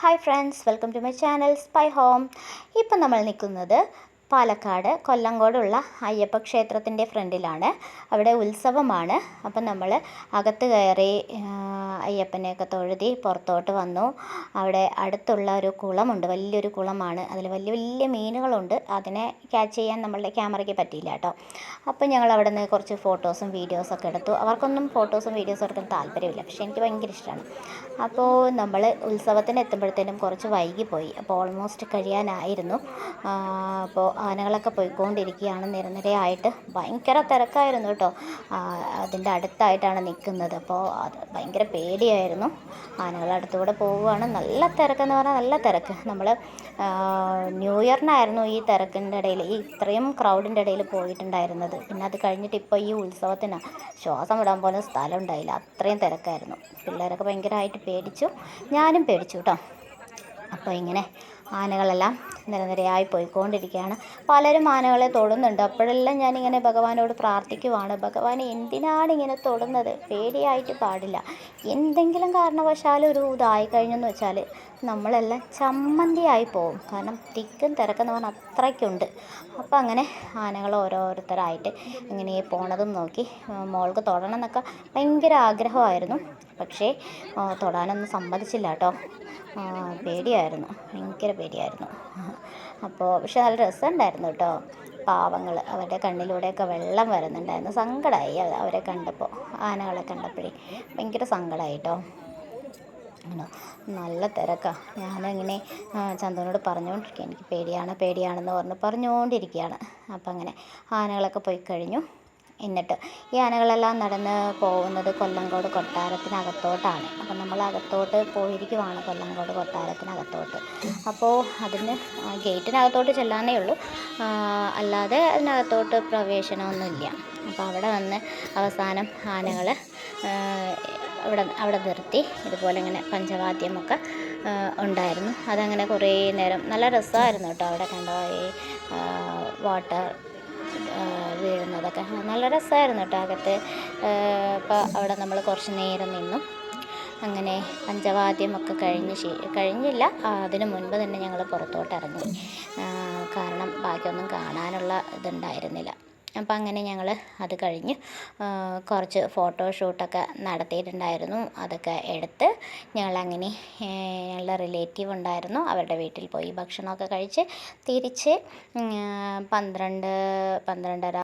Hi friends, welcome to my channel spy home. ഇപ്പം നമ്മൾ നിൽക്കുന്നത് പാലക്കാട് കൊല്ലങ്കോടുള്ള അയ്യപ്പ ക്ഷേത്രത്തിൻ്റെ ഫ്രണ്ടിലാണ്. അവിടെ ഉത്സവമാണ്. അപ്പം നമ്മൾ അകത്ത് കയറി അയ്യപ്പനെയൊക്കെ തൊഴുതി പുറത്തോട്ട് വന്നു. അവിടെ അടുത്തുള്ള ഒരു കുളമുണ്ട്, വലിയൊരു കുളമാണ്. അതിൽ വലിയ വലിയ മീനുകളുണ്ട്. അതിനെ ക്യാച്ച് ചെയ്യാൻ നമ്മളുടെ ക്യാമറയ്ക്ക് പറ്റിയില്ല കേട്ടോ. അപ്പം ഞങ്ങൾ അവിടെ നിന്ന് കുറച്ച് ഫോട്ടോസും വീഡിയോസൊക്കെ എടുത്തു. അവർക്കൊന്നും ഫോട്ടോസും വീഡിയോസും എടുക്കാൻ താല്പര്യമില്ല, പക്ഷേ എനിക്ക് ഭയങ്കര ഇഷ്ടമാണ്. അപ്പോൾ നമ്മൾ ഉത്സവത്തിന് എത്തുമ്പോഴത്തേനും കുറച്ച് വൈകിപ്പോയി. അപ്പോൾ ഓൾമോസ്റ്റ് കഴിയാനായിരുന്നു. അപ്പോൾ ആനകളൊക്കെ പോയിക്കൊണ്ടിരിക്കുകയാണ് നിരനിരയായിട്ട്. ഭയങ്കര തിരക്കായിരുന്നു കേട്ടോ. അതിൻ്റെ അടുത്തായിട്ടാണ് നിൽക്കുന്നത്. അപ്പോൾ അത് ഭയങ്കര പേടിയായിരുന്നു. ആനകളുടെ അടുത്തുകൂടെ പോവുകയാണ്. നല്ല തിരക്കെന്ന് പറഞ്ഞാൽ നല്ല തിരക്ക്. നമ്മൾ ന്യൂ ഇയറിനായിരുന്നു ഈ തിരക്കിൻ്റെ ഇടയിൽ, ഈ ഇത്രയും ക്രൗഡിൻ്റെ ഇടയിൽ പോയിട്ടുണ്ടായിരുന്നത്. പിന്നെ അത് കഴിഞ്ഞിട്ട് ഇപ്പോൾ ഈ ഉത്സവത്തിന് ശ്വാസം വിടാൻ പോലും സ്ഥലം ഉണ്ടായില്ല, അത്രയും തിരക്കായിരുന്നു. പിള്ളേരൊക്കെ ഭയങ്കരമായിട്ട് പേടിച്ചു, ഞാനും പേടിച്ചു കേട്ടോ. അപ്പോൾ ഇങ്ങനെ ആനകളെല്ലാം നിരനിരയായി പോയിക്കൊണ്ടിരിക്കുകയാണ്. പലരും ആനകളെ തൊടുന്നുണ്ട്. അപ്പോഴെല്ലാം ഞാനിങ്ങനെ ഭഗവാനോട് പ്രാർത്ഥിക്കുവാണ്, ഭഗവാൻ എന്തിനാണ് ഇങ്ങനെ തൊടുന്നത്? പേടിയായിട്ട് പാടില്ല. എന്തെങ്കിലും കാരണവശാൽ ഒരു ഇതായി കഴിഞ്ഞെന്ന് വെച്ചാൽ നമ്മളെല്ലാം ചമ്മന്തിയായി പോകും. കാരണം തിക്കും തിരക്കെന്ന് പറഞ്ഞാൽ അത്രയ്ക്കുണ്ട്. അപ്പോൾ അങ്ങനെ ആനകൾ ഓരോരുത്തരായിട്ട് ഇങ്ങനെ പോണതും നോക്കി മോൾക്ക് തൊടണം എന്നൊക്കെ ഭയങ്കര ആഗ്രഹമായിരുന്നു. പക്ഷേ തൊടാനൊന്നും സമ്മതിച്ചില്ല കേട്ടോ. പേടിയായിരുന്നു, ഭയങ്കര പേടിയായിരുന്നു. അപ്പോൾ പക്ഷെ നല്ല രസമുണ്ടായിരുന്നു കേട്ടോ. പാവങ്ങൾ, അവരുടെ കണ്ണിലൂടെയൊക്കെ വെള്ളം വരുന്നുണ്ടായിരുന്നു. സങ്കടമായി അവരെ കണ്ടപ്പോൾ, ആനകളെ കണ്ടപ്പോഴേ ഭയങ്കര സങ്കടമായി കേട്ടോ. നല്ല തിരക്കാണ്. ഞാനിങ്ങനെ ചന്തുവിനോട് പറഞ്ഞുകൊണ്ടിരിക്കുക, എനിക്ക് പേടിയാണെന്ന് പറഞ്ഞുകൊണ്ടിരിക്കുകയാണ്. അപ്പം അങ്ങനെ ആനകളൊക്കെ പോയി കഴിഞ്ഞു. എന്നിട്ട് ഈ ആനകളെല്ലാം നടന്ന് പോകുന്നത് കൊല്ലങ്കോട് കൊട്ടാരത്തിനകത്തോട്ടാണ്. അപ്പം നമ്മൾ അകത്തോട്ട് പോയിരിക്കുവാണ്, കൊല്ലങ്കോട് കൊട്ടാരത്തിനകത്തോട്ട്. അപ്പോൾ അതിന് ഗേറ്റിനകത്തോട്ട് ചെല്ലാനേ ഉള്ളൂ, അല്ലാതെ അതിനകത്തോട്ട് പ്രവേശനമൊന്നുമില്ല. അപ്പോൾ അവിടെ വന്ന് അവസാനം ആനകൾ അവിടെ നിർത്തി. ഇതുപോലെ ഇങ്ങനെ പഞ്ചവാദ്യമൊക്കെ ഉണ്ടായിരുന്നു. അതങ്ങനെ കുറേ നേരം നല്ല രസമായിരുന്നു കേട്ടോ. അവിടെ കണ്ടോ ഈ വാട്ടർ വീഴുന്നതൊക്കെ നല്ല രസമായിരുന്നു കേട്ടോ അകത്ത്. അപ്പോൾ അവിടെ നമ്മൾ കുറച്ച് നേരം നിന്നു. അങ്ങനെ പഞ്ചവാദ്യമൊക്കെ കഴിഞ്ഞില്ല, അതിന് മുൻപ് തന്നെ ഞങ്ങൾ പുറത്തോട്ട് ഇറങ്ങി. കാരണം ബാക്കിയൊന്നും കാണാനുള്ള ഇതുണ്ടായിരുന്നില്ല. അപ്പം അങ്ങനെ ഞങ്ങൾ അത് കഴിഞ്ഞ് കുറച്ച് ഫോട്ടോഷൂട്ടൊക്കെ നടത്തിയിട്ടുണ്ടായിരുന്നു. അതൊക്കെ എടുത്ത് ഞങ്ങളങ്ങനെ ഞങ്ങളുടെ റിലേറ്റീവ് ഉണ്ടായിരുന്നു, അവരുടെ വീട്ടിൽ പോയി ഭക്ഷണമൊക്കെ കഴിച്ച് തിരിച്ച് 12-12:30